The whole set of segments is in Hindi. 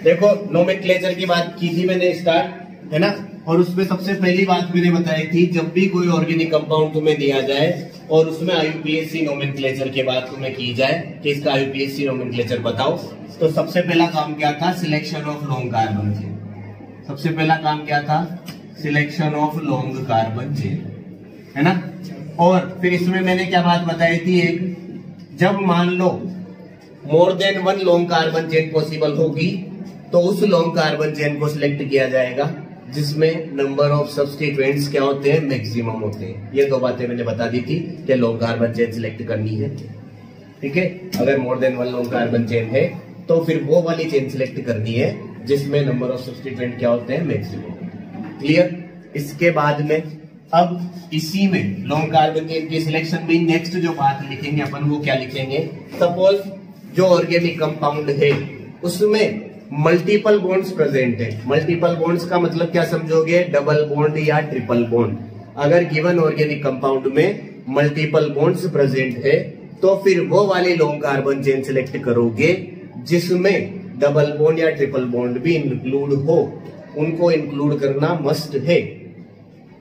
देखो नोमेनक्लेचर की बात की थी मैंने स्टार्ट, है ना, और उसमें सबसे पहली बात मैंने बताई थी जब भी कोई ऑर्गेनिक कंपाउंड तुम्हें दिया जाए और उसमें आईयूपीएसी नोमेनक्लेचर की बात तुम्हें की जाए कि इसका आईयूपीएसी नोमेनक्लेचर बताओ, तो सबसे पहला काम क्या था? Selection of long carbon chain. सबसे पहला काम क्या था? Selection of long carbon chain, है ना। और फिर इसमें मैंने क्या बात बताई थी, एक जब मान लो more than one long carbon chain possible होगी तो उस लॉन्ग कार्बन चेन को सिलेक्ट किया जाएगा जिसमें नंबर ऑफ सब्स्टिट्यूएंट्स क्या होते हैं? मैक्सिमम होते हैं। ये दो बातें मैंने बता दी थी कि लॉन्ग कार्बन चेन सिलेक्ट करनी है, ठीक है। अगर मोर than one long carbon chain है तो फिर वो वाली चेन सिलेक्ट करनी है जिसमें नंबर ऑफ सब्स्टिट्यूएंट क्या होते हैं? मैक्सिमम। क्लियर? इसके बाद में अब इसी में लॉन्ग कार्बन चेन की सिलेक्शन में नेक्स्ट जो बात लिखेंगे अपन वो क्या लिखेंगे? सपोज जो ऑर्गेनिक कंपाउंड है उसमें मल्टीपल बॉन्ड्स प्रेजेंट है। मल्टीपल बॉन्ड्स का मतलब क्या समझोगे? डबल बॉन्ड या ट्रिपल बॉन्ड। अगर गिवन ऑर्गेनिक कंपाउंड में मल्टीपल बॉन्ड्स प्रेजेंट है तो फिर वो वाली लॉन्ग कार्बन चेन सिलेक्ट करोगे जिसमें डबल बॉन्ड या ट्रिपल बॉन्ड भी इंक्लूड हो। उनको इंक्लूड करना मस्ट है।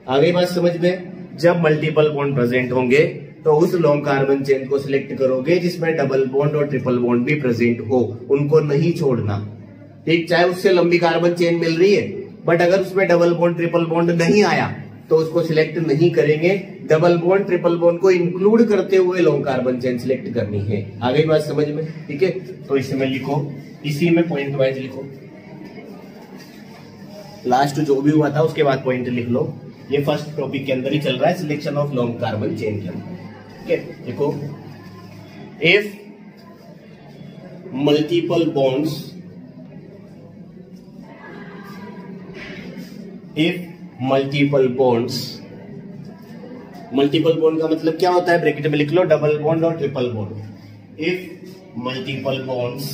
आगे बात समझ में? जब मल्टीपल बॉन्ड प्रेजेंट होंगे तो उस लॉन्ग कार्बन चेन को सिलेक्ट करोगे जिसमें डबल बॉन्ड और ट्रिपल बॉन्ड भी प्रेजेंट हो, उनको नहीं छोड़ना, ठीक। चाहे उससे लंबी कार्बन चेन मिल रही है बट अगर उसमें डबल बॉन्ड ट्रिपल बॉन्ड नहीं आया तो उसको सिलेक्ट नहीं करेंगे। डबल बॉन्ड ट्रिपल बॉन्ड को इंक्लूड करते हुए लॉन्ग कार्बन चेन सिलेक्ट करनी है। आगे बात समझ में? ठीक है, तो इसमें लिखो, इसी में पॉइंट वाइज लिखो। लास्ट जो भी हुआ था उसके बाद पॉइंट लिख लो। ये फर्स्ट टॉपिक के अंदर ही चल रहा है, selection of long carbon chain के अंदर। ठीक है, देखो, if multiple bonds, multiple bond का मतलब क्या होता है? ब्रैकेट में लिख लो, डबल बॉन्ड और triple bond. If multiple bonds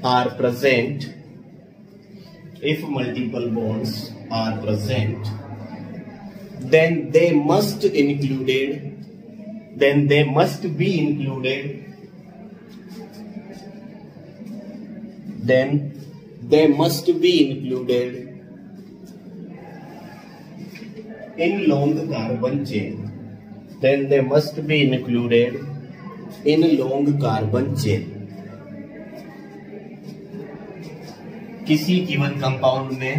are present, if multiple bonds are present, then they must be included in long carbon chain. Then they must be included in long carbon chain. किसी गिवन कंपाउंड में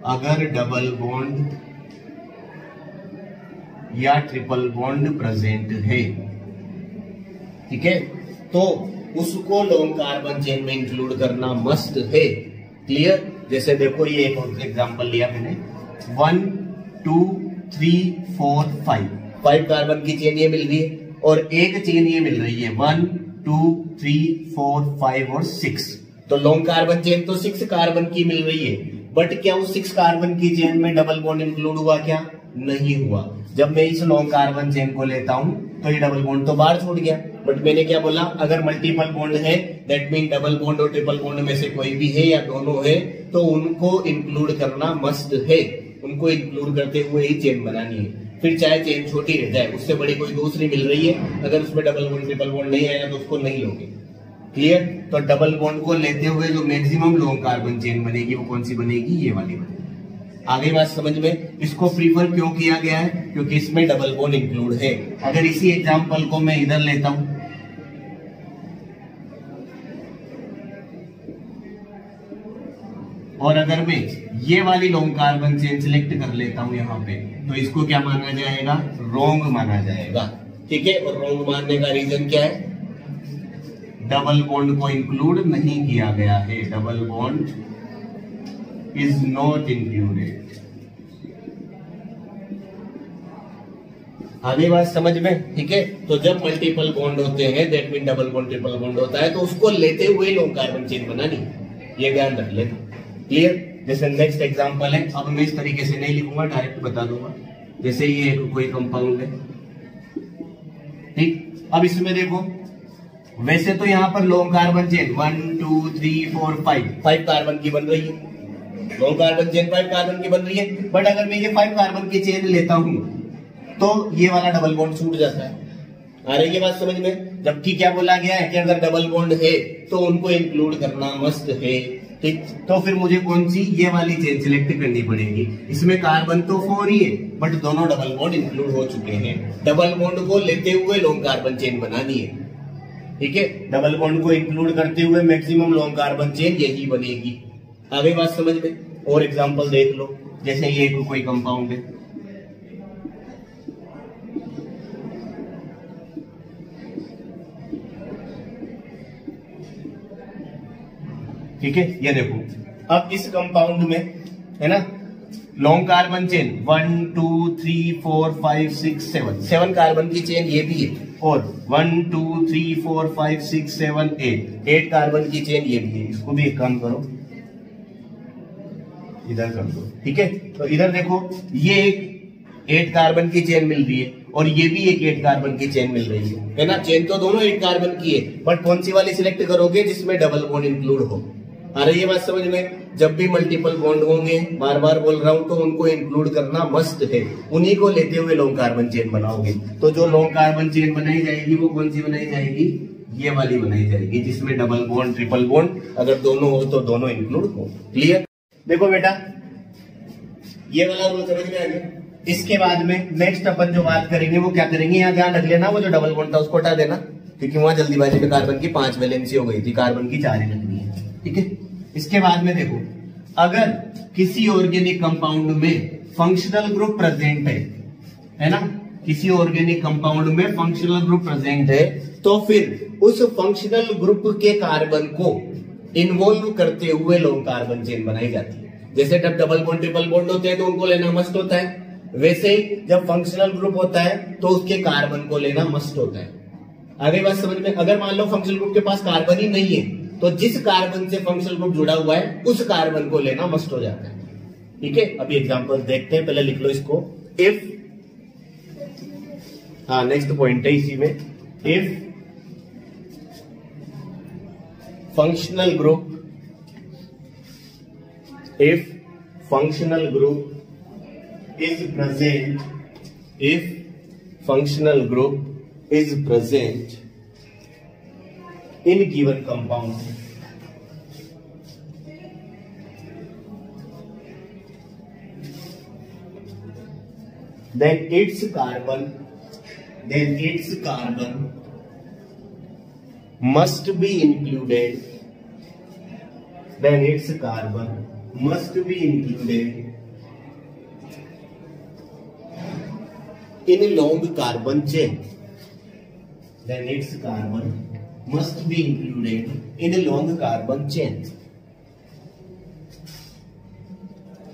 अगर डबल बॉन्ड या ट्रिपल बॉन्ड प्रेजेंट है, ठीक है, तो उसको लॉन्ग कार्बन चेन में इंक्लूड करना मस्ट है। क्लियर? जैसे देखो, ये एक एग्जांपल लिया मैंने, 1 2 3 4 5 कार्बन की चेन ये मिल रही है और एक चेन ये मिल रही है 1 2 3 4 5 और 6। तो लॉन्ग कार्बन चेन तो 6 कार्बन की मिल रही है, बट क्या उस 6 कार्बन की चेन में डबल बॉन्ड इंक्लूड हुआ? क्या नहीं हुआ। जब मैं इस लॉन्ग कार्बन चेन को लेता हूं तो ये डबल बॉन्ड तो बाहर छूट गया। बट मैंने क्या बोला? अगर मल्टीपल बॉन्ड है, दैट मीन डबल बॉन्ड और ट्रिपल बॉन्ड में से कोई भी है या दोनों है, तो उनको इंक्लूड करना मस्ट है। उनको इंक्लूड करते हुए ही चेन बनानी है। फिर चाहे चेन छोटी रह जाए, उससे बड़ी कोई दूसरी मिल रही है, अगर उसमें डबल बॉन्ड ट्रिपल बॉन्ड नहीं आया तो उसको नहीं लोगे। क्लियर? तो डबल बॉन्ड को लेते हुए जो मैक्सिमम लॉन्ग कार्बन चेन बनेगी वो कौन सी बनेगी? ये वाली बनेगी। आगे बात समझ में? इसको प्रीफर क्यों किया गया है? क्योंकि इसमें डबल बॉन्ड इंक्लूड है। अगर इसी एग्जांपल को मैं इधर लेता हूं, और अगर मैं ये वाली लॉन्ग कार्बन चेन सिलेक्ट कर लेता हूं यहां पे, तो इसको क्या माना जाएगा? रॉन्ग माना जाएगा। ठीक है, और रॉन्ग मानने का रीजन क्या है? डबल बॉन्ड को इंक्लूड नहीं किया गया है। Double bond is not included. आगे बात समझ में? ठीक है, तो जब मल्टीपल बॉन्ड होते हैं, that mean double bond triple bond होता है, तो उसको लेते हुए लॉन्ग कार्बन चेन बनानी, ये ध्यान रख लेना। क्लियर? जैसे नेक्स्ट एग्जांपल है, अब मैं इस तरीके से नहीं लिखूंगा, डायरेक्ट बता दूंगा। जैसे ये कोई कंपाउंड है, ठीक। अब इसमें देखो, वैसे तो यहाँ पर लॉन्ग कार्बन चेन 1 2 3 4 5 कार्बन की बन रही है। लॉन्ग कार्बन चेन 5 कार्बन की बन रही है, बट अगर मैं ये 5 कार्बन की चेन लेता हूं तो ये वाला डबल बॉन्ड छूट जाता है। आ रही है बात समझ में? जबकि क्या बोला गया है कि अगर डबल बॉन्ड है तो उनको इंक्लूड करना मस्ट है। ठीक, तो फिर मुझे कौन सी ये वाली चेन सिलेक्ट करनी पड़ेगी। इसमें कार्बन तो 4 ही है बट दोनों डबल बॉन्ड इंक्लूड हो चुके हैं। डबल बॉन्ड को लेते हुए लॉन्ग कार्बन चेन बनानी है। ठीक है, डबल बॉन्ड को इंक्लूड करते हुए मैक्सिमम लॉन्ग कार्बन चेन यही बनेगी। आगे बात समझ में? और एग्जांपल देख लो, जैसे ये कोई कंपाउंड है, ठीक है, ये देखो। अब इस कंपाउंड में है ना लॉन्ग कार्बन चेन 1 2 3 4 5 6 7 कार्बन की चेन ये भी है, और 1 2 3 4 5 6 7 8 कार्बन की चेन ये भी है। इसको भी एक काम करो, इधर कर दो। ठीक है, तो इधर देखो ये एक 8 कार्बन की चेन मिल रही है और ये भी एक 8 कार्बन की चेन मिल रही है ना। चेन तो दोनों 8 कार्बन की है बट कौन सी वाली सिलेक्ट करोगे जिसमें डबल बॉन्ड इंक्लूड हो। आ रही है बात समझ में? जब भी मल्टीपल बॉन्ड होंगे, बार बार बोल रहा हूं, तो उनको इंक्लूड करना मस्ट है। उन्हीं को लेते हुए लॉन्ग कार्बन चेन बनाओगे। तो जो लॉन्ग कार्बन चेन बनाई जाएगी वो कौन सी बनाई जाएगी? ये वाली बनाई जाएगी जिसमें डबल बॉन्ड ट्रिपल बॉन्ड अगर दोनों हो तो दोनों इंक्लूड हो। क्लियर? देखो बेटा, ये वाला रूल समझ में आ गया। इसके बाद में नेक्स्ट अपन जो बात करेंगे वो क्या करेंगे, यहाँ ध्यान रख लेना, वो जो डबल बॉन्ड था उसको हटा देना, क्योंकि वहां जल्दीबाजी में कार्बन की 5 वैलेंसी हो गई थी, कार्बन की 4 ही रखनी है। ठीक है, इसके बाद में देखो, अगर किसी ऑर्गेनिक कंपाउंड में फंक्शनल ग्रुप प्रेजेंट है ना, किसी ऑर्गेनिक कंपाउंड में फंक्शनल ग्रुप प्रेजेंट है, तो फिर उस फंक्शनल ग्रुप के कार्बन को इन्वॉल्व करते हुए लॉन्ग कार्बन चेन बनाई जाती है। जैसे जब डबल बॉन्ड ट्रिपल बॉन्ड होते हैं तो उनको लेना मस्ट होता है, वैसे ही जब फंक्शनल ग्रुप होता है तो उसके कार्बन को लेना मस्ट होता है। आगे बात समझ में? अगर मान लो फंक्शनल ग्रुप के पास कार्बन ही नहीं है तो जिस कार्बन से फंक्शनल ग्रुप जुड़ा हुआ है उस कार्बन को लेना मस्ट हो जाता है। ठीक है, अभी एग्जांपल देखते हैं, पहले लिख लो इसको। इफ, हाँ नेक्स्ट पॉइंट है इसी में, if functional group, if functional group is present, if functional group is present in given compound, then its carbon must be included, then its carbon must be included in a long carbon chain, then its carbon must be included in a long carbon chain.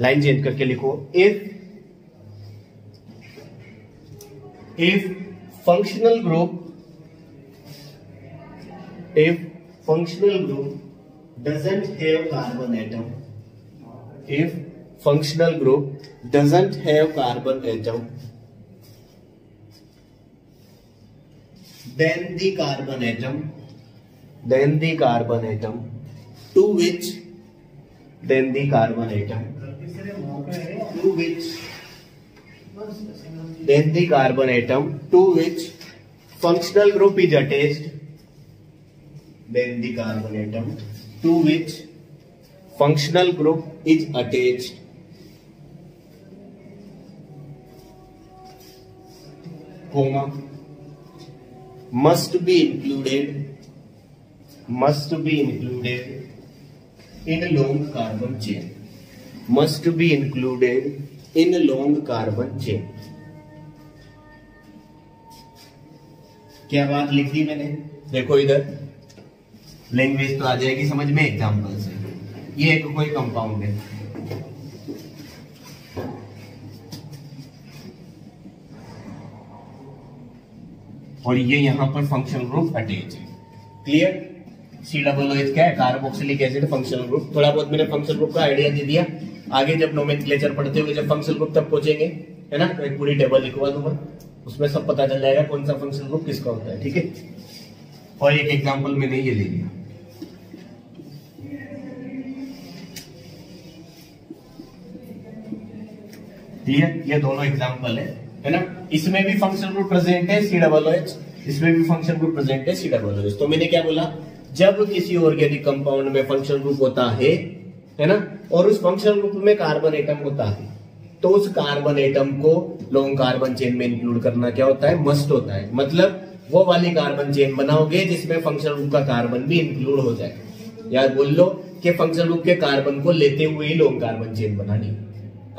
Line change करके लिखो, if functional group doesn't have carbon atom, if functional group doesn't have carbon atom, then the carbon atom to which functional group is attached, then the carbon atom to which functional group is attached comma must be included in a long carbon chain, must be included in a long carbon chain। क्या बात लिख दी मैंने? देखो इधर लैंग्वेज तो आ जाएगी समझ में एग्जांपल से। ये एक कोई कंपाउंड है, और ये यहां पर फंक्शनल ग्रुप अटैच है। क्लियर? COOH क्या है? Carboxylic acid functional group. थोड़ा बहुत मैंने फंक्शनल ग्रुप का आइडिया दे दिया, आगे जब नोमेनक्लेचर पढ़ते हुए जब फंक्शनल ग्रुप तक पहुंचेंगे, है ना, तो एक पूरी टेबल लिखवा दूंगा, उसमें सब पता चल जाएगा कौन सा फंक्शनल ग्रुप किसका होता है। ठीक है, और एक एग्जाम्पल मैंने ये ले लिया। क्लियर? ये दोनों एग्जाम्पल है ना, इसमें भी फंक्शनल ग्रुप प्रेजेंट है COOH, इसमें भी फंक्शनल ग्रुप प्रेजेंट है सी डबल ओ एच। तो मैंने क्या बोला, जब किसी ऑर्गेनिक कंपाउंड में फंक्शनल ग्रुप होता है ना, और उस फंक्शनल ग्रुप में कार्बन एटम होता है, तो उस कार्बन एटम को लॉन्ग कार्बन चेन में इंक्लूड करना क्या होता है, मस्ट होता है। मतलब वो वाली कार्बन चेन बनाओगे जिसमें फंक्शनल ग्रुप का कार्बन भी इंक्लूड हो जाए। यार बोल लो कि फंक्शनल ग्रुप के कार्बन को लेते हुए ही लॉन्ग कार्बन चेन बनानी।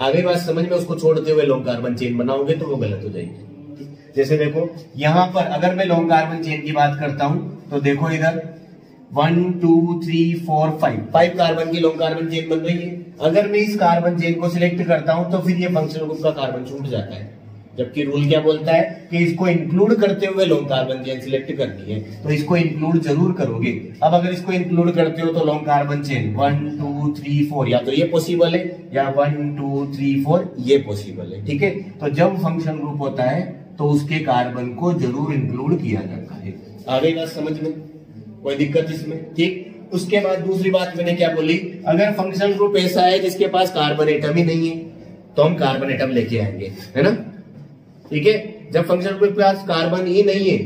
आगे बात समझ में, उसको छोड़ते हुए लॉन्ग कार्बन चेन बनाओगे तो वो गलत हो जाएगी। जैसे देखो यहां पर अगर मैं लॉन्ग कार्बन चेन की बात करता हूं तो देखो इधर 1 2 3 4 5 कार्बन की लॉन्ग कार्बन चेन बन रही है। अगर मैं इस कार्बन चेन को सिलेक्ट करता हूं तो फिर ये फंक्शनल ग्रुप का कार्बन छूट जाता है, जबकि रूल क्या बोलता है कि इसको इंक्लूड करते हुए लॉन्ग कार्बन चेन सिलेक्ट करनी है, तो इसको इंक्लूड जरूर करोगे। अब अगर इसको इंक्लूड करते हो तो लॉन्ग कार्बन चेन 1 2 3 4 या तो ये पॉसिबल है या 1 2 3 4 ये पॉसिबल है। ठीक है, तो जब फंक्शनल ग्रुप होता है तो उसके कार्बन को जरूर इंक्लूड किया जाता है। आगे बात समझ में, कोई दिक्कत इसमें? ठीक। उसके बाद दूसरी बात मैंने क्या बोली, अगर फंक्शनल ग्रुप ऐसा है जिसके पास कार्बन एटम ही नहीं है तो हम कार्बन एटम लेके आएंगे, है ना। ठीक है, जब फंक्शनल ग्रुप के पास कार्बन ही नहीं है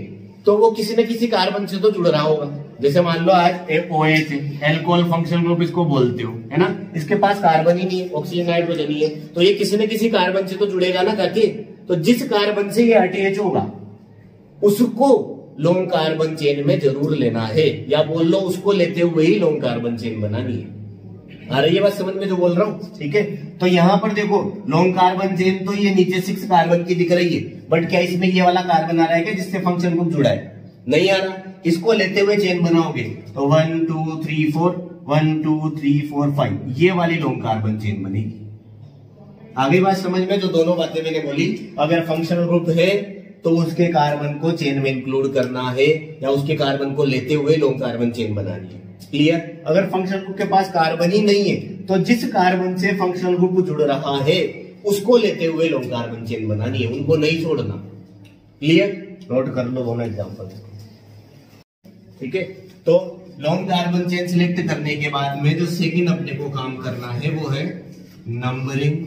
तो वो किसी न किसी कार्बन से तो जुड़ रहा होगा। जैसे मान लो आज OH है, एल्कोहल फंक्शनल ग्रुप इसको बोलते हो, है ना। इसके पास कार्बन ही नहीं है, ऑक्सीजन नाइट्रोजन ही है, तो ये किसी न किसी कार्बन से तो जुड़ेगा ना काके। तो जिस कार्बन से ये अटैच होगा उसको लॉन्ग कार्बन चेन में जरूर लेना है, या बोल लो उसको लेते हुए ही लॉन्ग कार्बन चेन बनानी है। आ रही है बात समझ में जो बोल रहा हूं? ठीक है, तो यहां पर देखो लॉन्ग कार्बन चेन तो ये नीचे 6 कार्बन की दिख रही है, बट क्या इसमें ये वाला कार्बन आ रहा है क्या जिससे फंक्शनल ग्रुप जुड़ा है? नहीं आ रहा। इसको लेते हुए चेन बनाओगे तो 1 2 3 4 1 2 3 4 5 ये वाली लॉन्ग कार्बन चेन बनेगी। आगे बात समझ में, जो दोनों बातें मैंने बोली, अगर फंक्शनल ग्रुप है तो उसके कार्बन को चेन में इंक्लूड करना है या उसके कार्बन को लेते हुए लॉन्ग कार्बन चेन बनानी है। क्लियर? अगर फंक्शनल ग्रुप के पास कार्बन ही नहीं है तो जिस कार्बन से फंक्शनल ग्रुप जुड़ रहा है उसको लेते हुए लॉन्ग कार्बन चेन बनानी है, उनको नहीं छोड़ना। क्लियर? नोट कर लो दोनों एग्जांपल। ठीक है, तो लॉन्ग कार्बन चेन सिलेक्ट करने के बाद में जो सेकंड अपने को काम करना है वो है numbering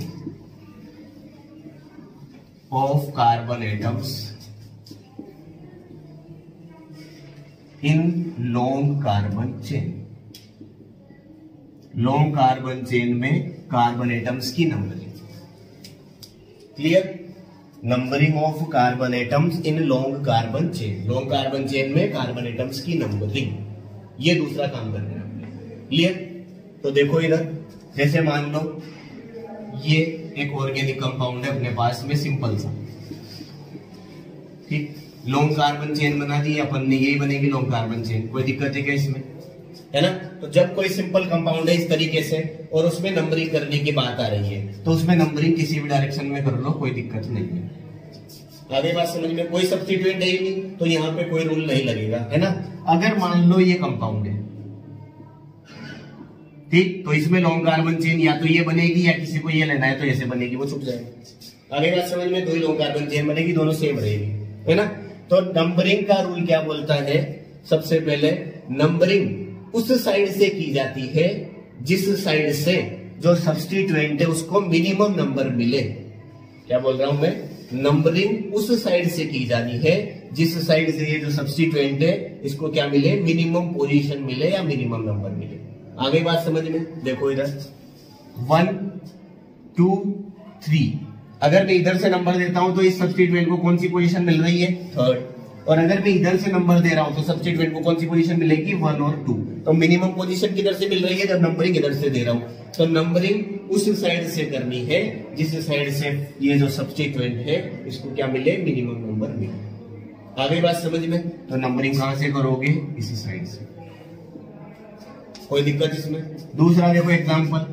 of carbon atoms in long carbon chain। Long carbon chain में कार्बन एटम्स की numbering. Clear? Numbering of carbon atoms in long carbon chain, long carbon chain में कार्बन एटम्स की नंबरिंग, ये दूसरा काम करना है हमने। क्लियर? तो देखो इधर, जैसे मान लो ये एक ऑर्गेनिक कंपाउंड है अपने पास में सिंपल सा, ठीक, लॉन्ग कार्बन चेन बना दी अपन ने, यही बनेगी लॉन्ग कार्बन चेन। कोई दिक्कत है क्या इसमें? है ना। तो जब कोई सिंपल कंपाउंड है इस तरीके से और उसमें नंबरिंग करने की बात आ रही है तो उसमें नंबरिंग किसी भी डायरेक्शन में कर लो, कोई दिक्कत नहीं है। आगे बात समझ में, कोई सब्स्टिट्यूएंट है ही नहीं तो यहाँ पे कोई रूल नहीं लगेगा, है ना। अगर मान लो ये कंपाउंड है, ठीक, तो इसमें लॉन्ग कार्बन चेन या तो ये बनेगी या किसी को ये लेना है तो ऐसे बनेगी, वो छुप जाएगा। आगे बात समझ में, दो ही लॉन्ग कार्बन चेन बनेगी, दोनों सेम रहेगी, है ना। तो नंबरिंग का रूल क्या बोलता है, सबसे पहले नंबरिंग उस साइड से की जाती है जिस साइड से जो सब्स्टिट्यूएंट है उसको मिनिमम नंबर मिले। क्या बोल रहा हूं मैं? नंबरिंग उस साइड से की जानी है जिस साइड से ये जो सब्स्टिट्यूएंट है इसको क्या मिले, मिनिमम पोजीशन मिले या मिनिमम नंबर मिले। आगे बात समझ में, देखो इधर 1 2 3, अगर मैं इधर से नंबर देता हूं तो इस सब्स्टिट्यूएंट को कौन सी पोजीशन मिल रही है, 3rd, और अगर मैं इधर से नंबर दे रहा हूं तो सब्स्टिट्यूएंट को कौन सी पोजीशन मिलेगी, 1 और 2। तो मिनिमम पोजीशन किधर से मिल रही है, जब नंबरिंग इधर से दे रहा हूं। तो नंबरिंग उस साइड से करनी है जिस साइड से ये जो सब्स्टिट्यूएंट है इसको क्या मिले, मिनिमम नंबर मिले। आगे बात समझ में, तो नंबरिंग कहां से करोगे, इसी साइड से। कोई दिक्कत इसमें? दूसरा देखो एग्जांपल,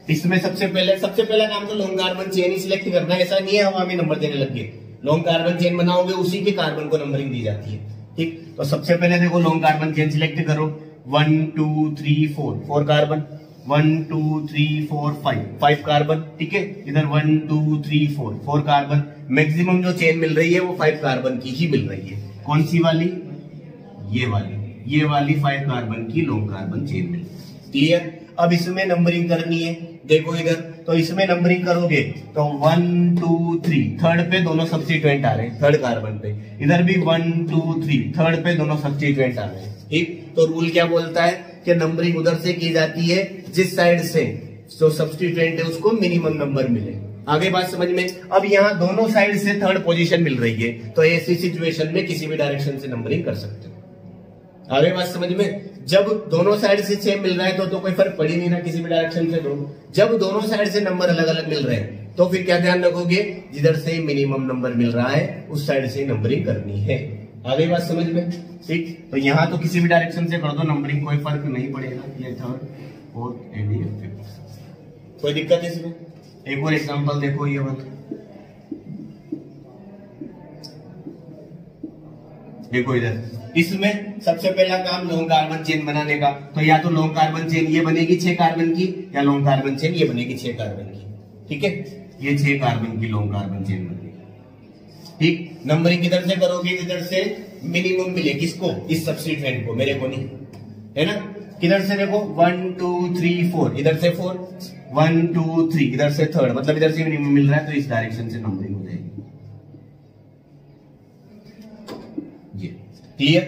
इसमें सबसे पहला काम तो लॉन्ग कार्बन चेन ही सिलेक्ट करना है। ऐसा नहीं है हवा में नंबर देने लग गए, लॉन्ग कार्बन चेन बनाओगे उसी के कार्बन को नंबरिंग दी जाती है, ठीक। तो सबसे पहले देखो लॉन्ग कार्बन चेन सिलेक्ट करो, 1 2 3 4 कार्बन, 1 2 3 4 5 कार्बन, ठीक है। इधर 1 2 3 4 कार्बन, मैक्सिमम जो चेन मिल रही है वो 5 कार्बन की ही मिल रही है। कौन सी वाली, ये वाली 5 कार्बन की लॉन्ग कार्बन चेन मिल। क्लियर? अब इसमें नंबरिंग करनी है। देखो इधर तो इसमें नंबरिंग करोगे तो 1 2 3 थर्ड पे दोनों सब्स्टिट्यूएंट आ रहे हैं, थर्ड कार्बन पे। इधर भी 1 2 3 थर्ड पे दोनों सब्स्टिट्यूएंट आ रहे हैं। ठीक, तो रूल क्या बोलता है कि नंबरिंग उधर से की जाती है जिस साइड से जो सब्स्टिट्यूएंट है उसको मिनिमम नंबर मिले। आगे बात समझ में। अब यहाँ दोनों साइड से थर्ड पोजीशन मिल रही है, तो ऐसी सिचुएशन में किसी भी डायरेक्शन से नंबरिंग कर सकते हो। आगे बात समझ में। जब दोनों साइड से सेम मिल रहा है तो कोई फर्क पड़ ही नहीं रहा किसी भी डायरेक्शन से। दो जब दोनों साइड से नंबर अलग अलग मिल रहे हैं तो फिर क्या ध्यान रखोगे, जिधर से मिनिमम नंबर मिल रहा है उस साइड से नंबरिंग करनी है। आगे बात समझ में। ठीक, तो यहाँ तो किसी भी डायरेक्शन से कर दो नंबरिंग, कोई फर्क नहीं पड़ेगा। ये थर्ड फोर्थ एंड ये फिफ्थ, कोई दिक्कत है इसमें। एक और एग्जांपल देखो, ये वाला देखो इधर। इसमें सबसे पहला काम लॉन्ग कार्बन चेन बनाने का, तो या तो लॉन्ग कार्बन चेन ये बनेगी 6 कार्बन की, या लॉन्ग कार्बन चेन ये बनेगी 6 कार्बन की। ठीक है, ये 6 कार्बन की लॉन्ग कार्बन चेन बनेगी। ठीक, नंबरिंग किधर से करोगे, इधर से मिनिमम मिले किसको, इस सब्स्टिट्यूएंट को, मेरे को नहीं, है ना। किधर से देखो 1 2 3 4, इधर से 4 1 2 3, इधर से थर्ड, मतलब इधर से मिनिमम मिल रहा है तो इस डायरेक्शन से नंबरिंग हो जाएगी। क्लियर।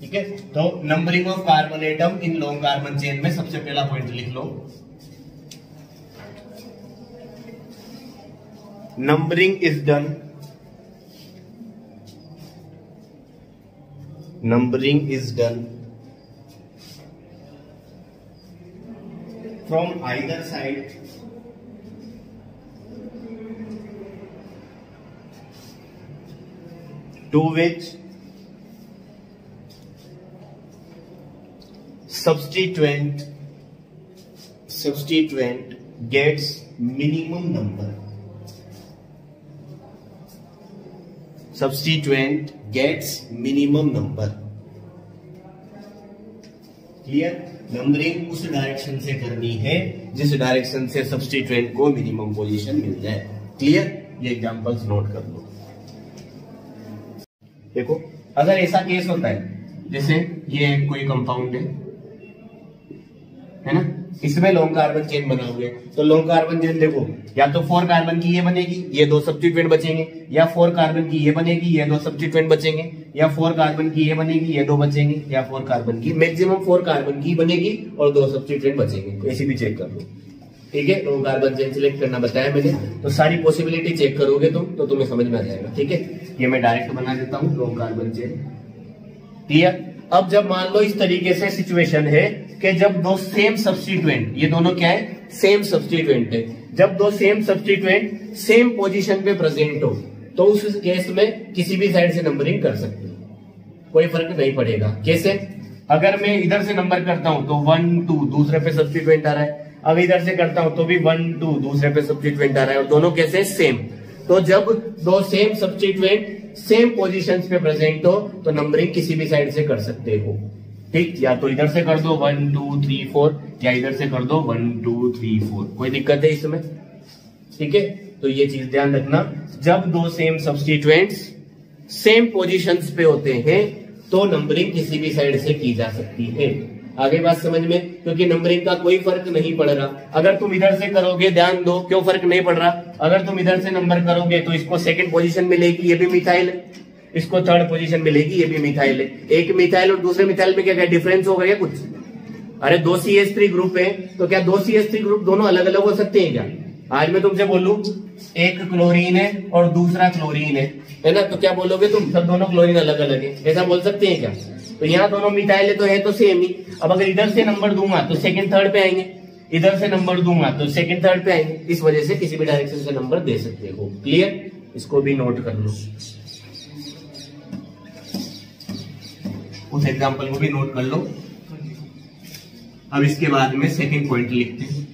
ठीक है, तो numbering of carbon atom in long carbon chain में सबसे पहला पॉइंट लिख लो, numbering is done, numbering is done from either side to which substituent gets minimum number, substituent gets minimum number। Clear. Numbering उस डायरेक्शन से करनी है जिस डायरेक्शन से सब्स्टिट्यूएंट को मिनिमम पोजीशन मिल जाए। क्लियर, ये एग्जांपल्स नोट कर लो। देखो, अगर ऐसा केस होता है जैसे ये कोई कंपाउंड है ना, इसमें लॉन्ग कार्बन चेन बनाओगे तो लॉन्ग कार्बन चेन देखो, या तो 4 कार्बन की ये बनेगी, ये 2 सब्स्टिट्यूएंट बचेंगे, या 4 कार्बन की ये बनेगी, ये 2 सब्स्टिट्यूएंट बचेंगे, या 4 कार्बन की ये बनेगी, ये 2 बचेंगे, या 4 कार्बन की, मैक्सिमम 4 कार्बन की बनेगी और 2 सब्स्टिट्यूएंट बचेंगे। ऐसे भी चेक कर लो। ठीक है, लॉन्ग कार्बन चेन सिलेक्ट करना बताया मैंने, तो सारी पॉसिबिलिटी चेक करोगे तुम तो तुम्हें समझ में आ जाएगा। ठीक है, ये मैं डायरेक्ट बना देता हूँ लॉन्ग कार्बन चेन। क्लियर। अब जब मान लो इस तरीके से सिचुएशन है कि जब दो सेम सब्स्टिट्यूएंट, ये दोनों क्या है, सेम सब्स्टिट्यूएंट है, जब दो सेम सब्स्टिट्यूएंट सेम पोजीशन पे प्रेजेंट हो तो उस केस में किसी भी साइड से नंबरिंग कर सकते हो, कोई फर्क नहीं पड़ेगा। कैसे, अगर मैं इधर से नंबर करता हूं तो 1 2 दूसरे पे सब्स्टिट्यूएंट आ रहा है, अब इधर से करता हूं तो भी 1 2 दूसरे पे सब्स्टिट्यूएंट आ रहा है, और दोनों कैसे, सेम। तो जब दो सेम सब्स्टिट्यूएंट सेम पोजीशंस पे प्रेजेंट हो तो नंबरिंग किसी भी साइड से कर सकते हो। ठीक, या तो इधर से कर दो 1 2 3 4, या इधर से कर दो 1 2 3 4, कोई दिक्कत है इसमें। ठीक है, तो ये चीज ध्यान रखना, जब दो सेम सब्स्टिट्यूएंट्स सेम पोजीशंस पे होते हैं तो नंबरिंग किसी भी साइड से की जा सकती है। आगे बात समझ में, क्योंकि नंबरिंग का कोई फर्क नहीं पड़ रहा। अगर तुम इधर से करोगे, ध्यान दो क्यों फर्क नहीं पड़ रहा, अगर तुम इधर से नंबर करोगे तो इसको सेकंड पोजीशन मिलेगी, ये भी मिथाइल है, इसको थर्ड पोजीशन मिलेगी, ये भी मिथाइल है। एक मिथाइल और दूसरे मिथाइल में क्या डिफरेंस होगा क्या कुछ? अरे 2 CH3 ग्रुप है तो क्या 2 CH3 ग्रुप दोनों अलग अलग हो सकते हैं क्या? आज मैं तुमसे बोलूं एक क्लोरीन है और दूसरा क्लोरीन है ना, तो क्या बोलोगे तुम, सब दोनों क्लोरीन अलग अलग है, ऐसा बोल सकते हैं क्या? तो यहाँ दोनों मिथाइल तो है तो सेम ही। अब अगर इधर से नंबर दूंगा तो सेकंड थर्ड पे आएंगे, इधर से नंबर दूंगा तो सेकंड थर्ड पे आएंगे, इस वजह से किसी भी डायरेक्शन से नंबर दे सकते हो। क्लियर, इसको भी नोट कर लो, उस एग्जांपल को भी नोट कर लो। अब इसके बाद में सेकंड पॉइंट लिखते हैं।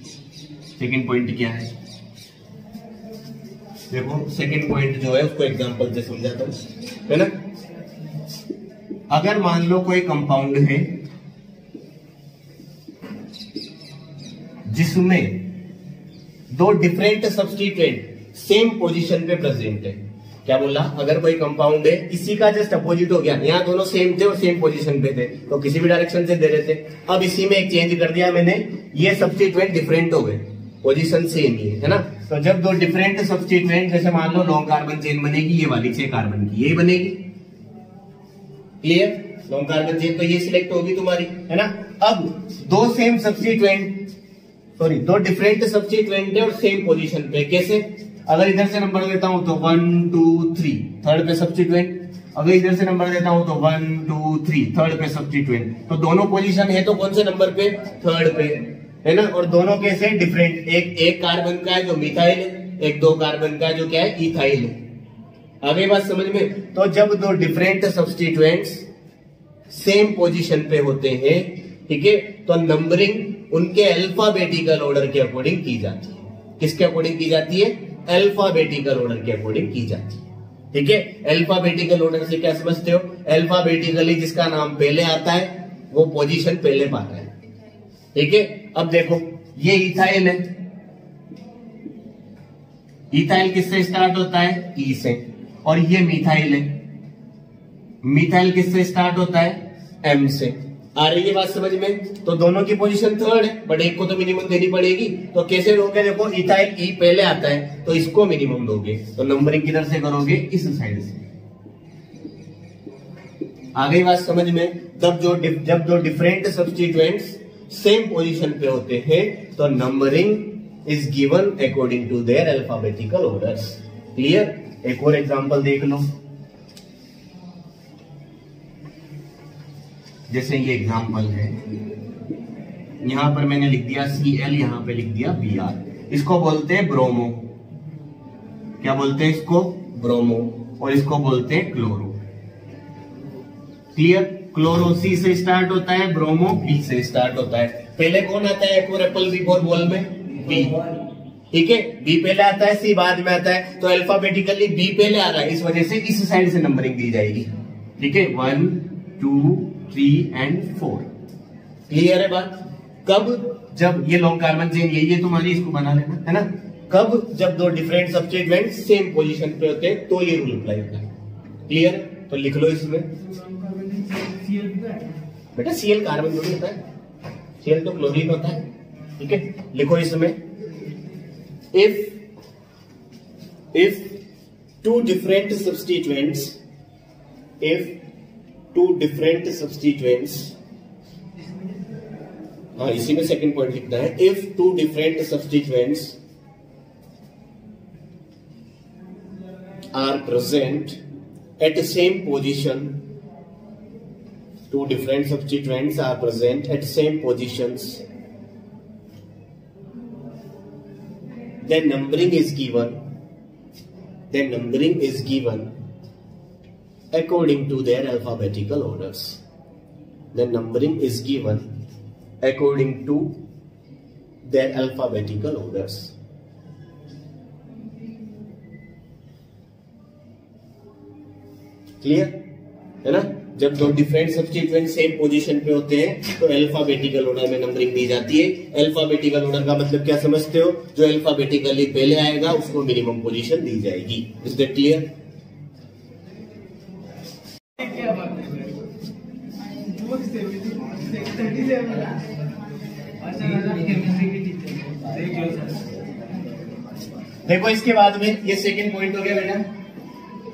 सेकंड पॉइंट क्या है, देखो सेकंड पॉइंट जो है उसको एग्जांपल से समझाता हूं, है ना। अगर मान लो कोई कंपाउंड है जिसमें दो डिफरेंट सब्स्टिट्यूएंट सेम पोजीशन पे प्रेजेंट है, क्या बोला, अगर कोई कंपाउंड है इसी का जस्ट अपोजिट हो गया, यहाँ दोनों सेम थे और सेम पोजीशन पे थे तो किसी भी डायरेक्शन से दे रहे थे, अब इसी में एक चेंज कर दिया मैंने, ये सब्स्टिट्यूएंट डिफरेंट हो गए पोजीशन सेम ही है ना। तो जब दो डिफरेंट सब्स्टिट्यूएंट, जैसे मान लो लॉन्ग कार्बन चेन बनेगी, ये वाली 6 कार्बन की यही बनेगी, क्लियर। लॉन्ग कार्बन चेन तो ये सिलेक्ट होगी तुम्हारी, है ना। अब दो सेम सब्स्टिट्यूएंट, सॉरी दो डिफरेंट सब्स्टिट्यूएंट है और सेम पोजीशन पे, कैसे? अगर इधर से नंबर देता हूं तो 1 2 3 थर्ड पे सब्स्टिट्यूएंट, अगर इधर से नंबर देता हूं तो 1 2 3 थर्ड पे सब्स्टिट्यूएंट, तो दोनों पोजीशन है तो कौन से नंबर पे? थर्ड पे, है ना। और दोनों कैसे? डिफरेंट, एक कार्बन का है जो मिथाइल है, एक 2 कार्बन का है जो क्या है? इथाइल है। आगे बात समझ में? तो जब दो डिफरेंट सब्स्टिट्यूएंट्स सेम पोजीशन पे होते हैं, ठीक है, तो नंबरिंग उनके अल्फाबेटिकल ऑर्डर के अकॉर्डिंग की जाती है। किसके अकॉर्डिंग की जाती है? अल्फाबेटिकल ऑर्डर के अकॉर्डिंग की जाती है, ठीक है। अल्फाबेटिकल ऑर्डर से क्या समझते हो? अल्फाबेटिकली जिसका नाम पहले आता है वो पोजीशन पहले पाता है, ठीक है। अब देखो ये इथाइल है, इथाइल किससे स्टार्ट होता है? ई से। और ये मिथाइल है, मिथाइल किससे स्टार्ट होता है? एम से। आ रही है बात समझ में? तो दोनों की पोजीशन थर्ड है, बट एक को तो मिनिमम देनी पड़ेगी। तो कैसे दोगे? देखो इथाइल ई पहले आता है तो इसको मिनिमम दोगे, तो नंबरिंग किधर से करोगे? इस साइड से। आ गई बात समझ में? जब दो डिफरेंट सब्स्टिट्यूएंट्स सेम पोजीशन पे होते हैं तो numbering is given according to their alphabetical orders, clear. एक और एग्जांपल देख लो, जैसे ये एग्जांपल है, यहां पर मैंने लिख दिया Cl, यहां पे लिख दिया Br। इसको बोलते हैं ब्रोमो। क्या बोलते हैं इसको? ब्रोमो। और इसको बोलते हैं क्लोरो, क्लियर। क्लोरो C से स्टार्ट होता है, ब्रोमो B से स्टार्ट होता है। पहले कौन आता है? एक और एप्पल बिफोर बॉल में B, ठीक है। B पहले आता है, C बाद में आता है, तो अल्फाबेटिकली B पहले आ रहा है, इस वजह से इस साइड से नंबरिंग दी जाएगी, ठीक है। 1 2 3 and 4, क्लियर है बात। कब? जब ये लॉन्ग कार्बन चेन यही है तुम्हारी, इसको बना लेना, है ना। कब? जब दो डिफरेंट सब्स्टिट्यूएंट सेम पोजीशन पे होते हैं तो ये रूल अप्लाई होता है, क्लियर। तो लिख लो इसमें, बेटा Cl कार्बन थोड़ी होता है, Cl तो क्लोरीन होता है, ठीक है। लिखो इसमें, if two different substituents, हाँ इसी में सेकंड पॉइंट लिखना है। If two different substituents are present at the same position, two different substituents are present at same positions, then numbering is given according to their alphabetical orders. The numbering is given according to their alphabetical orders. Clear है ना। जब दो डिफरेंट सब्स्टिट्यूएंट सेम पोजीशन पे होते हैं तो अल्फाबेटिकल ऑर्डर में नंबरिंग दी जाती है। अल्फाबेटिकल ऑर्डर का मतलब क्या समझते हो? जो अल्फाबेटिकली पहले आएगा उसको मिनिमम पोजीशन दी जाएगी। Is that clear? देखो इसके बाद में ये सेकंड पॉइंट हो गया बेटा,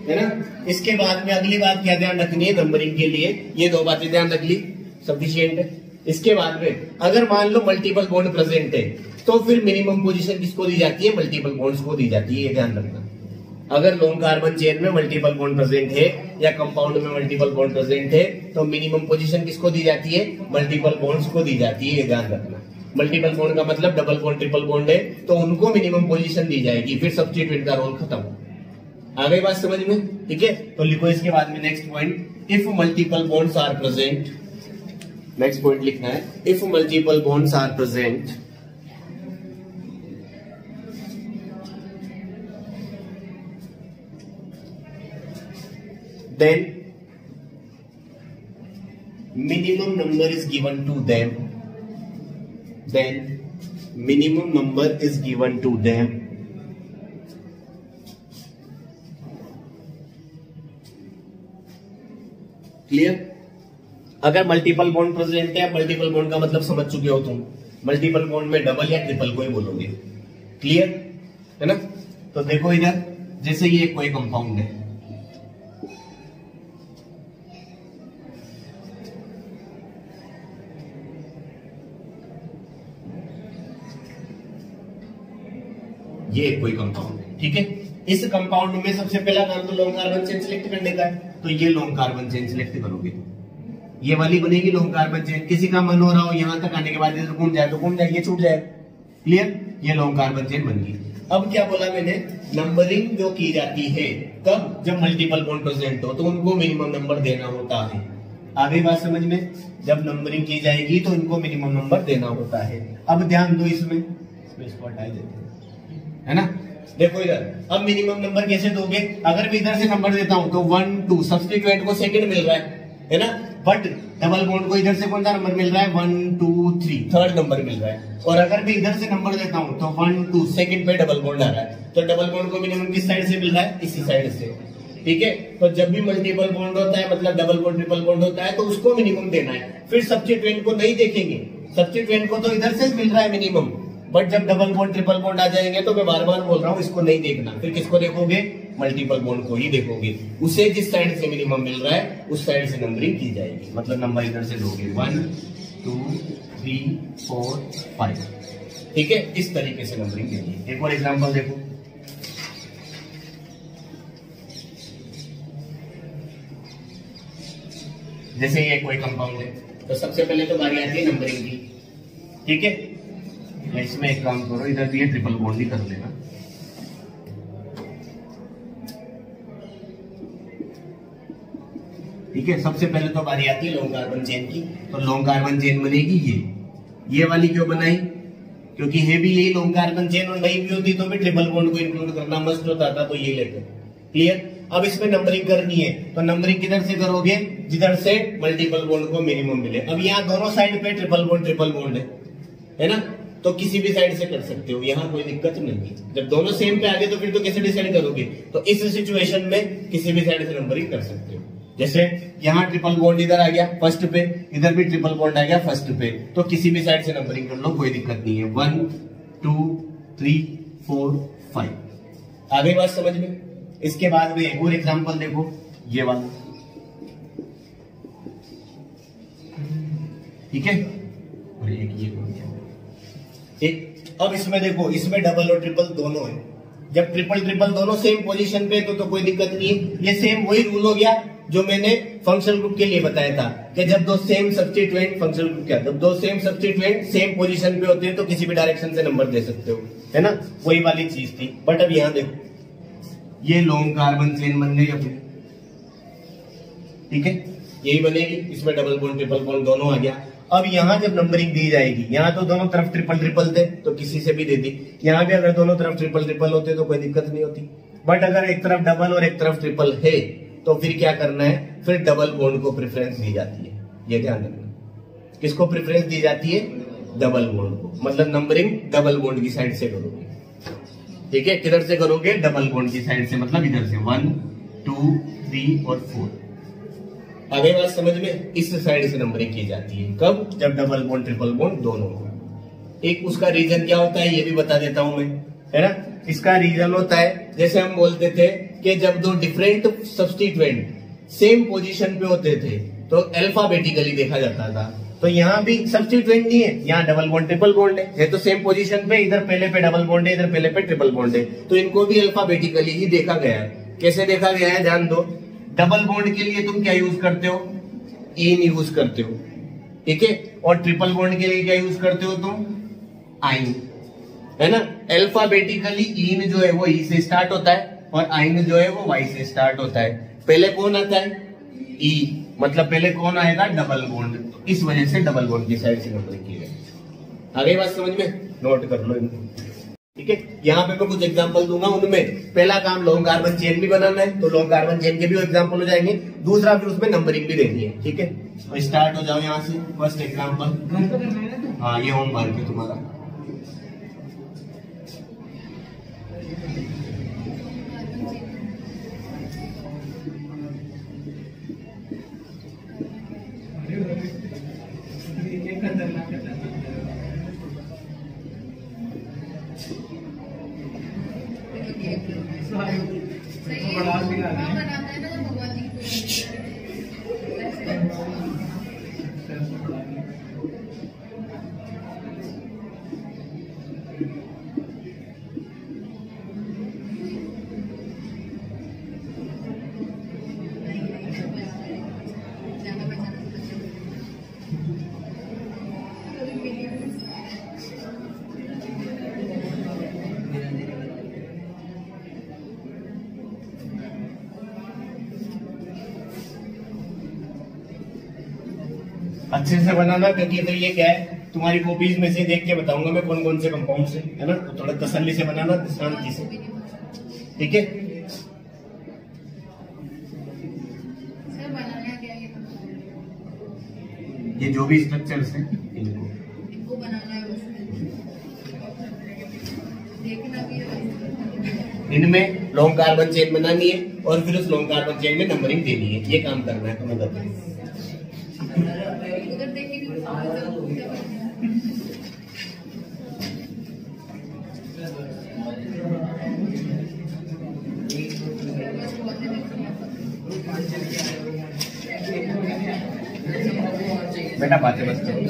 है ना। इसके बाद में अगली बात क्या ध्यान रखनी है नंबरिंग के लिए? ये दो बातें ध्यान रख ली, सफिशिएंट है। इसके बाद में अगर मान लो मल्टीपल बॉन्ड प्रेजेंट है तो फिर मिनिमम पोजीशन किसको दी जाती है? मल्टीपल बॉन्ड्स को दी जाती है, ये ध्यान रखना। अगर लॉन्ग कार्बन चेन में मल्टीपल बॉन्ड प्रेजेंट है या कंपाउंड में मल्टीपल बॉन्ड प्रेजेंट है तो मिनिमम पोजीशन किसको दी जाती है? मल्टीपल बॉन्ड्स को दी जाती है, ये ध्यान रखना। मल्टीपल बॉन्ड का मतलब डबल बॉन्ड ट्रिपल बॉन्ड है तो उनको मिनिमम पोजीशन दी जाएगी, फिर सब्स्टिट्यूएंट का रोल खत्म। आ गई बात समझ में? ठीक है। तो लिखो इसके बाद में next point, if multiple bonds are present. Next point लिखना है, if multiple bonds are present then minimum number is given to them, clear. अगर मल्टीपल बॉन्ड प्रेजेंट है, मल्टीपल बॉन्ड का मतलब समझ चुके हो तुम, मल्टीपल बॉन्ड में डबल या ट्रिपल को ही बोलोगे, क्लियर है ना। तो देखो इधर जैसे ये कोई कंपाउंड है, ये कोई कंपाउंड है, ठीक है। इस कंपाउंड में सबसे पहला काम तो लॉन्ग कार्बन चेन सिलेक्ट करने का है, तो ये लॉन्ग कार्बन चेन सिलेक्ट करोगे, ये वाली बनेगी लॉन्ग कार्बन चेन। किसी का मन हो रहा हो यहां तक आने के बाद इधर घूम जाए तो घूम जाए, ये छूट जाए, क्लियर, ये लॉन्ग कार्बन चेन बन गई। अब क्या बोला मैंने, नंबरिंग जो की जाती है कब, जब मल्टीपल बॉन्ड प्रेजेंट हो तो उनको मिनिमम नंबर देना होता है। आगे बात समझ में, जब नंबरिंग की जाएगी तो इनको मिनिमम नंबर देना होता है। अब ध्यान दो इसमें इसको हटा देते हैं, है ना। देखो इधर, अब मिनिमम नंबर कैसे दोगे, अगर मैं इधर से नंबर देता हूं तो 1 2, सब्स्टिट्यूएंट को सेकंड मिल रहा है ना, बट डबल बॉन्ड को इधर से कौन सा नंबर मिल रहा है, 1 2 3, थर्ड नंबर मिल रहा है। और अगर मैं इधर से नंबर देता हूं तो 1 2, सेकंड पे डबल बॉन्ड आ रहा है, तो डबल बॉन्ड को मिनिमम किस साइड से मिल रहा है, इसी साइड से, ठीक है। तो जब भी मल्टीपल बॉन्ड होता है, मतलब डबल बॉन्ड ट्रिपल बॉन्ड होता है, तो उसको मिनिमम देना है। फिर सब्स्टिट्यूएंट को नहीं देखेंगे, सब्स्टिट्यूएंट को तो इधर से मिल रहा है मिनिमम, बट जब डबल बॉन्ड ट्रिपल बॉन्ड आ जाएंगे तो मैं बार बार बोल रहा हूं इसको नहीं देखना, फिर किसको देखोगे, मल्टीपल बॉन्ड को ही देखोगे। उसे जिस साइड से मिनिमम मिल रहा है उस साइड से नंबरिंग की जाएगी, मतलब नंबर इधर से दोगे 1 2 3 4 5, ठीक है। इस तरीके से नंबरिंग कीजिए। एक और एग्जांपल देखो, जैसे ये कोई कंपाउंड है, तो सबसे पहले तो बारी आती है नंबरिंग की, ठीक है। इसमें एक काम करो, इधर भी ट्रिपल बॉन्ड ही कर लेना, ठीक है। सबसे पहले तो बारी आती है लॉन्ग कार्बन चेन की, तो लॉन्ग कार्बन चेन बनेगी ये वाली क्यों बनाई, क्योंकि है भी यही लॉन्ग कार्बन चेन, और नहीं भी होती तो भी ट्रिपल बॉन्ड को इंक्लूड करना मस्ट होता था, तो ये लेते, क्लियर। अब इसमें नंबरिंग करनी है, तो नंबरिंग किधर से करोगे, जिधर से मल्टीपल बॉन्ड को मिनिमम मिले। अब यहाँ दोनों साइड पे ट्रिपल बॉन्ड है ना, तो किसी भी साइड से कर सकते हो, यहाँ कोई दिक्कत नहीं है। जब दोनों सेम पे आ गए तो फिर तो कैसे डिसाइड करोगे, तो इस सिचुएशन में किसी भी साइड से नंबरिंग कर सकते हो। जैसे यहाँ ट्रिपल बॉन्ड इधर आ गया फर्स्ट पे, इधर भी ट्रिपल बॉन्ड आ गया फर्स्ट पे, तो किसी भी साइड से नंबरिंग कर लो, कोई दिक्कत नहीं है। 1 2 3 4 5, आगे बात समझ में। इसके बाद में एक और एग्जाम्पल देखो, ये वाला, ठीक है। और एक ये एक, अब इसमें देखो, इसमें डबल और ट्रिपल दोनों है। जब ट्रिपल ट्रिपल दोनों सेम पोजीशन पे तो कोई दिक्कत नहीं है। ये सेम वही रूल हो गया जो मैंने फंक्शनल ग्रुप के लिए बताया था कि जब दो सेम सब्स्टिट्यूएंट, फंक्शनल ग्रुप क्या, जब दो सेम सब्स्टिट्यूएंट सेम पोजीशन पे होते हैं तो किसी भी डायरेक्शन से नंबर दे सकते हो, है ना, वही वाली चीज थी। बट अब यहाँ देखो, ये लॉन्ग कार्बन चेन बन गई अपनी, ठीक है, यही बनेगी। इसमें डबल बॉन्ड ट्रिपल बॉन्ड दोनों आ गया। अब यहाँ जब नंबरिंग दी जाएगी, यहाँ तो दोनों तरफ ट्रिपल ट्रिपल थे तो किसी से भी दे दी, यहाँ भी अगर दोनों तरफ ट्रिपल ट्रिपल होते तो कोई दिक्कत नहीं होती। बट अगर एक तरफ डबल और एक तरफ ट्रिपल है तो फिर क्या करना है, फिर डबल बॉन्ड को प्रेफरेंस दी जाती है। ये ध्यान रखना, किसको प्रेफरेंस दी जाती है, डबल बॉन्ड को। मतलब नंबरिंग डबल बॉन्ड की साइड से करोगे, ठीक है। किधर से करोगे, डबल बॉन्ड की साइड से, मतलब इधर से 1 2 3 और 4। आगे बात समझ में, इस साइड से नंबरिंग की जाती है कब, जब डबल बॉन्ड ट्रिपल बॉन्ड दोनों हो। एक उसका रीजन क्या होता है ये भी बता देता हूं मैं, है ना। इसका रीजन होता है, जैसे हम बोलते थे कि जब दो डिफरेंट सब्स्टिट्यूएंट सेम पोजीशन पे होते थे तो अल्फाबेटिकली देखा जाता था। तो यहाँ भी सब्स्टिट्यूएंट नहीं है, यहाँ डबल बॉन्ड ट्रिपल बॉन्ड है, तो सेम पोजीशन पे, इधर पहले पे डबल बॉन्ड है, इधर पहले पे ट्रिपल बॉन्ड है, तो इनको भी अल्फाबेटिकली ही देखा गया है। कैसे देखा गया है, ध्यान दो। डबल बॉन्ड के लिए तुम क्या यूज करते हो, इन यूज करते हो, ठीक है। और ट्रिपल बॉन्ड के लिए क्या यूज करते हो तुम, आइन, है ना। अल्फाबेटिकली इन जो है वो ई से स्टार्ट होता है और आइन जो है वो वाई से स्टार्ट होता है। पहले कौन आता है, ई, मतलब पहले कौन आएगा, डबल बॉन्ड। इस वजह से डबल बॉन्ड की साइड से नंबरिंग की गई। आगे बात समझ में, नोट कर लो इनको, ठीक है। यहाँ पे मैं कुछ एग्जांपल दूंगा, उनमें पहला काम लॉन्ग कार्बन चेन भी बनाना है, तो लॉन्ग कार्बन चेन के भी एग्जांपल हो जाएंगे। दूसरा फिर उसमें नंबरिंग भी देनी है, ठीक है। तो स्टार्ट हो जाओ यहाँ से, फर्स्ट एग्जांपल, हाँ ये होमवर्क है तुम्हारा। अच्छे से बनाना, क्योंकि तो ये क्या है, तुम्हारी कॉपीज में से देख के बताऊंगा मैं कौन कौन से कंपाउंड से, है ना। तो थोड़ा तसल्ली से बनाना, शांति से, ठीक है। ये जो भी स्ट्रक्चर्स हैं इनको बनाना है, इनमें लॉन्ग कार्बन चेन बनानी है और फिर उस लॉन्ग कार्बन चेन में नंबरिंग देनी है, ये काम करना है तुम्हें बताइए। बेटा बातें बस करो।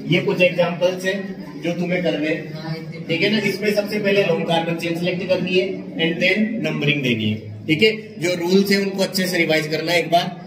ये कुछ एग्जांपल्स हैं जो तुम्हें करने, ठीक है ना। इसमें सबसे पहले लॉन्ग कार्बन चेन सिलेक्ट करनी है एंड देन नंबरिंग देनी है, ठीक है। जो रूल्स है उनको अच्छे से रिवाइज करना है एक बार।